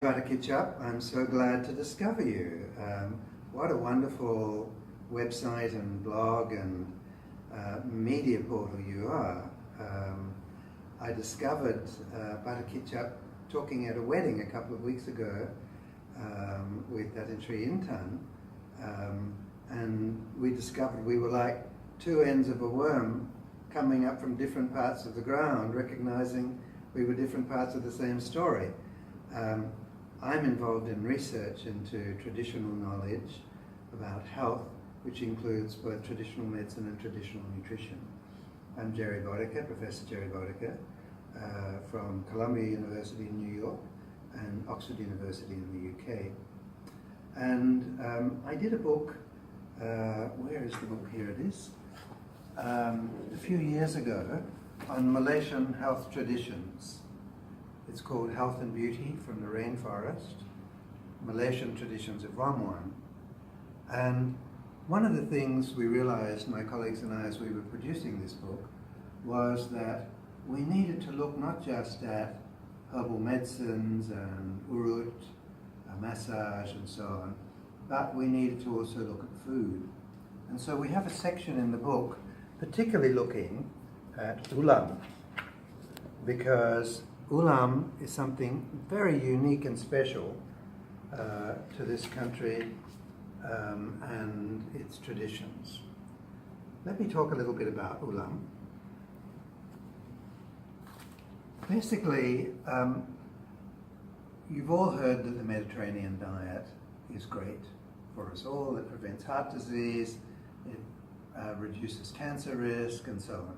Butterkicap, I'm so glad to discover you. What a wonderful website and blog and media portal you are. I discovered Butterkicap talking at a wedding a couple of weeks ago with Datentri Intan, and we discovered we were like two ends of a worm coming up from different parts of the ground, recognizing we were different parts of the same story. I'm involved in research into traditional knowledge about health, which includes both traditional medicine and traditional nutrition. I'm Gerry Bodeker, Professor Gerry Bodeker, from Columbia University in New York and Oxford University in the UK. And I did a book, where is the book? Here it is, a few years ago on Malaysian health traditions. It's called Health and Beauty from the Rainforest, Malaysian Traditions of Ramuan. And one of the things we realized, my colleagues and I, as we were producing this book, was that we needed to look not just at herbal medicines and urut, massage and so on, but we needed to also look at food. And so we have a section in the book particularly looking at ulam, because ulam is something very unique and special to this country and its traditions. Let me talk a little bit about ulam. Basically, you've all heard that the Mediterranean diet is great for us all. It prevents heart disease, it reduces cancer risk, and so on.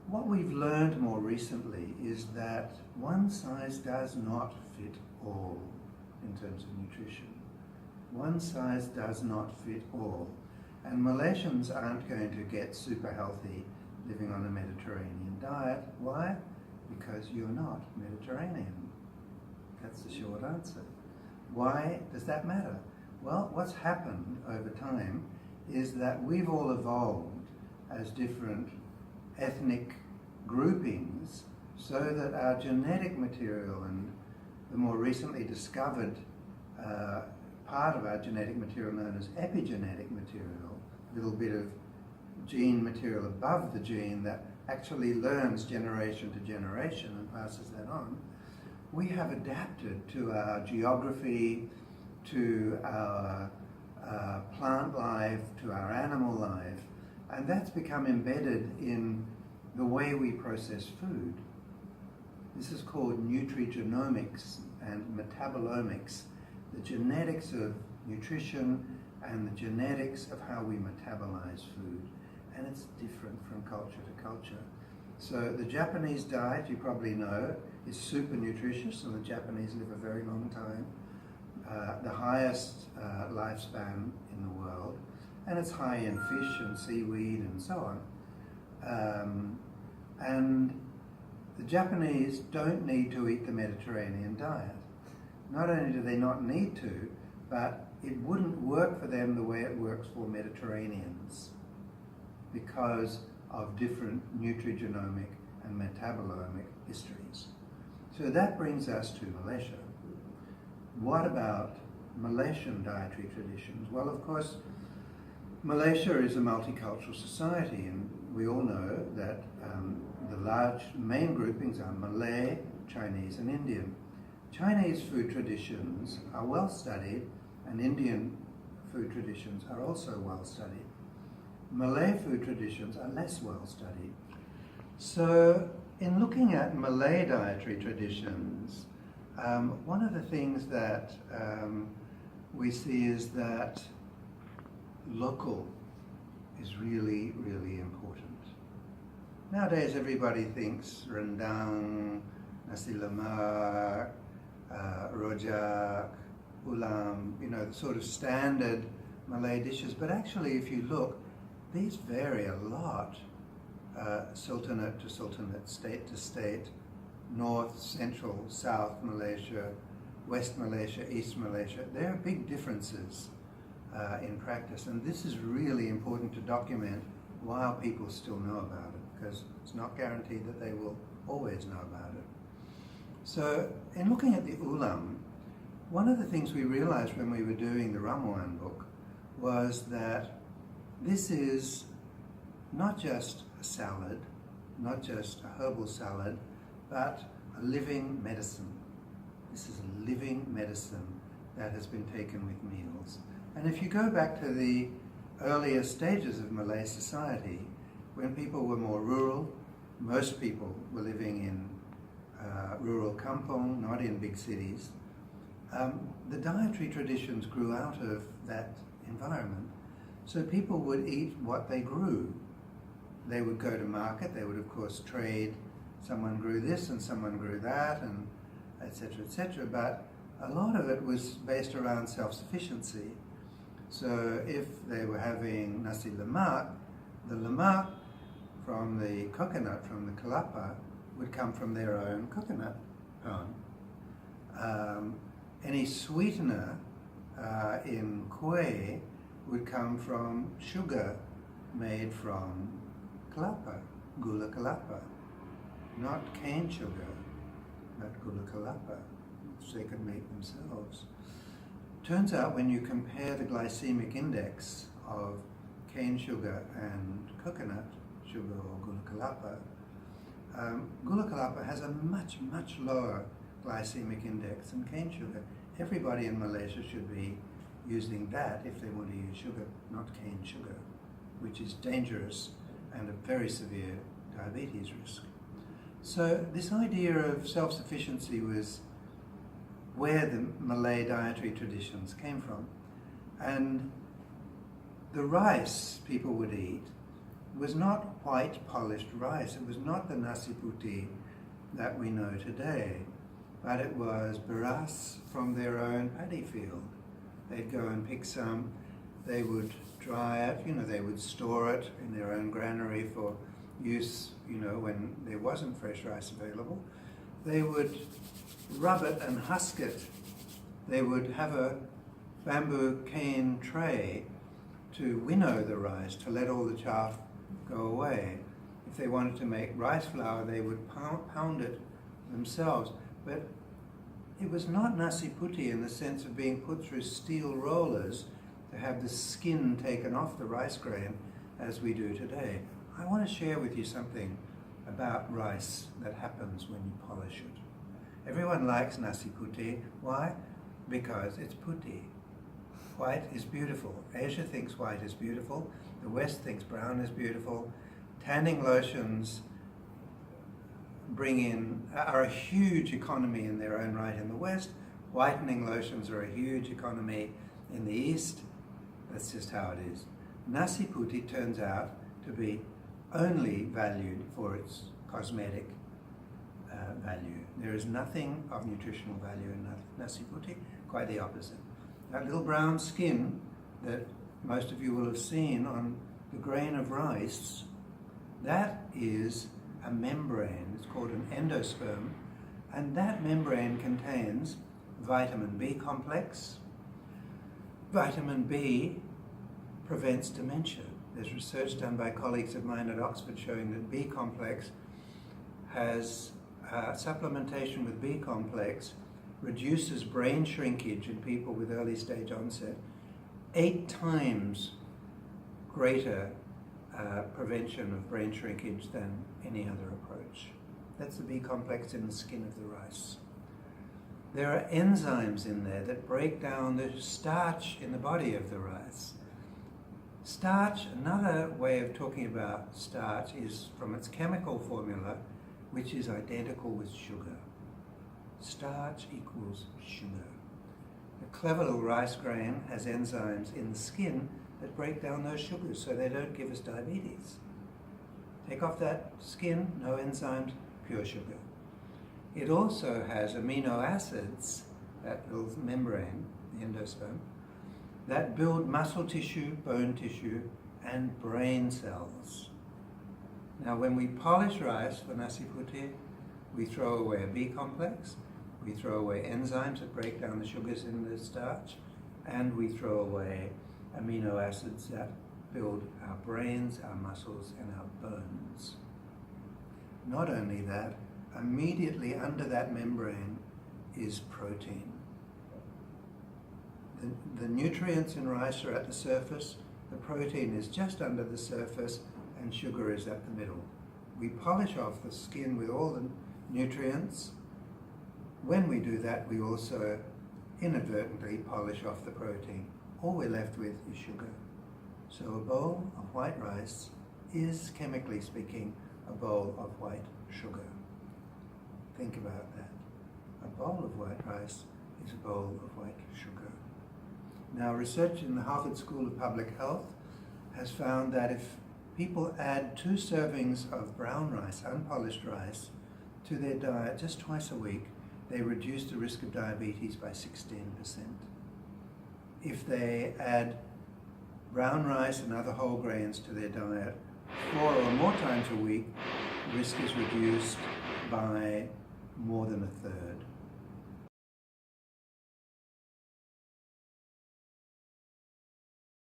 What we've learned more recently is that one size does not fit all in terms of nutrition. One size does not fit all. And Malaysians aren't going to get super healthy living on a Mediterranean diet. Why? Because you're not Mediterranean. That's the short answer. Why does that matter? Well, what's happened over time is that we've all evolved as different ethnic groupings so that our genetic material and the more recently discovered part of our genetic material known as epigenetic material, a little bit of gene material above the gene that actually learns generation to generation and passes that on, we have adapted to our geography, to our plant life, to our animal life, and that's become embedded in the way we process food. This is called nutrigenomics and metabolomics, the genetics of nutrition and the genetics of how we metabolize food. And it's different from culture to culture. So the Japanese diet, you probably know, is super nutritious, and the Japanese live a very long time, the highest lifespan in the world, and it's high in fish and seaweed and so on. And the Japanese don't need to eat the Mediterranean diet. Not only do they not need to, but it wouldn't work for them the way it works for Mediterraneans because of different nutrigenomic and metabolomic histories. So that brings us to Malaysia. What about Malaysian dietary traditions? Well, of course, Malaysia is a multicultural society, and we all know that the large main groupings are Malay, Chinese, and Indian. Chinese food traditions are well studied, and Indian food traditions are also well studied. Malay food traditions are less well studied. So, in looking at Malay dietary traditions, one of the things that we see is that local is really, really important. Nowadays, everybody thinks rendang, nasi lemak, rojak, ulam, the sort of standard Malay dishes. But actually, if you look, these vary a lot, sultanate to sultanate, state to state, North, Central, South Malaysia, West Malaysia, East Malaysia. There are big differences in practice, and this is really important to document while people still know about it, because it's not guaranteed that they will always know about it. So in looking at the ulam, one of the things we realized when we were doing the Ramuan book was that this is not just a salad, not just a herbal salad, but a living medicine. This is a living medicine that has been taken with meals. And if you go back to the earlier stages of Malay society, when people were more rural, most people were living in rural kampung, not in big cities, the dietary traditions grew out of that environment. So people would eat what they grew. They would go to market, they would of course trade, someone grew this and someone grew that, and etc., but a lot of it was based around self-sufficiency. So if they were having nasi lemak, the lemak from the coconut, from the kelapa, would come from their own coconut palm. Any sweetener in kueh would come from sugar made from kelapa, gula kelapa, not cane sugar, but gula kelapa, which they could make themselves. Turns out when you compare the glycemic index of cane sugar and coconut sugar or gula kelapa has a much, much lower glycemic index than cane sugar. Everybody in Malaysia should be using that if they want to use sugar, not cane sugar, which is dangerous and a very severe diabetes risk. So this idea of self-sufficiency was where the Malay dietary traditions came from. And the rice people would eat was not white polished rice. It was not the nasi putih that we know today, but it was beras from their own paddy field. They'd go and pick some, they would dry it, they would store it in their own granary for use, when there wasn't fresh rice available. They would rub it and husk it. They would have a bamboo cane tray to winnow the rice, to let all the chaff go away. If they wanted to make rice flour, they would pound it themselves. But it was not nasi putih in the sense of being put through steel rollers to have the skin taken off the rice grain as we do today. I want to share with you something about rice that happens when you polish it. Everyone likes nasi putih. Why? Because it's putih. White is beautiful. Asia thinks white is beautiful. The West thinks brown is beautiful. Tanning lotions are a huge economy in their own right in the West. Whitening lotions are a huge economy in the East. That's just how it is. Nasi putih turns out to be only valued for its cosmetic value. There is nothing of nutritional value in nasi putih, quite the opposite. That little brown skin that most of you will have seen on the grain of rice, that is a membrane. It's called an endosperm, and that membrane contains vitamin B complex. Vitamin B prevents dementia. There's research done by colleagues of mine at Oxford showing that B complex has supplementation with B complex reduces brain shrinkage in people with early stage onset 8 times greater prevention of brain shrinkage than any other approach. That's the B complex in the skin of the rice. There are enzymes in there that break down the starch in the body of the rice. Starch, another way of talking about starch is from its chemical formula, which is identical with sugar. Starch equals sugar. A clever little rice grain has enzymes in the skin that break down those sugars so they don't give us diabetes. Take off that skin, no enzymes, pure sugar. It also has amino acids, that little membrane, the endosperm, that build muscle tissue, bone tissue, and brain cells. Now when we polish rice for nasi putih, we throw away a B complex, we throw away enzymes that break down the sugars in the starch, and we throw away amino acids that build our brains, our muscles, and our bones. Not only that, immediately under that membrane is protein. The nutrients in rice are at the surface, the protein is just under the surface, and sugar is at the middle. We polish off the skin with all the nutrients. When we do that, we also inadvertently polish off the protein. All we're left with is sugar. So a bowl of white rice is, chemically speaking, a bowl of white sugar. Think about that. A bowl of white rice is a bowl of white sugar. Now, research in the Harvard School of Public Health has found that if people add 2 servings of brown rice, unpolished rice, to their diet just twice a week, they reduce the risk of diabetes by 16%. If they add brown rice and other whole grains to their diet 4 or more times a week, risk is reduced by more than 1/3.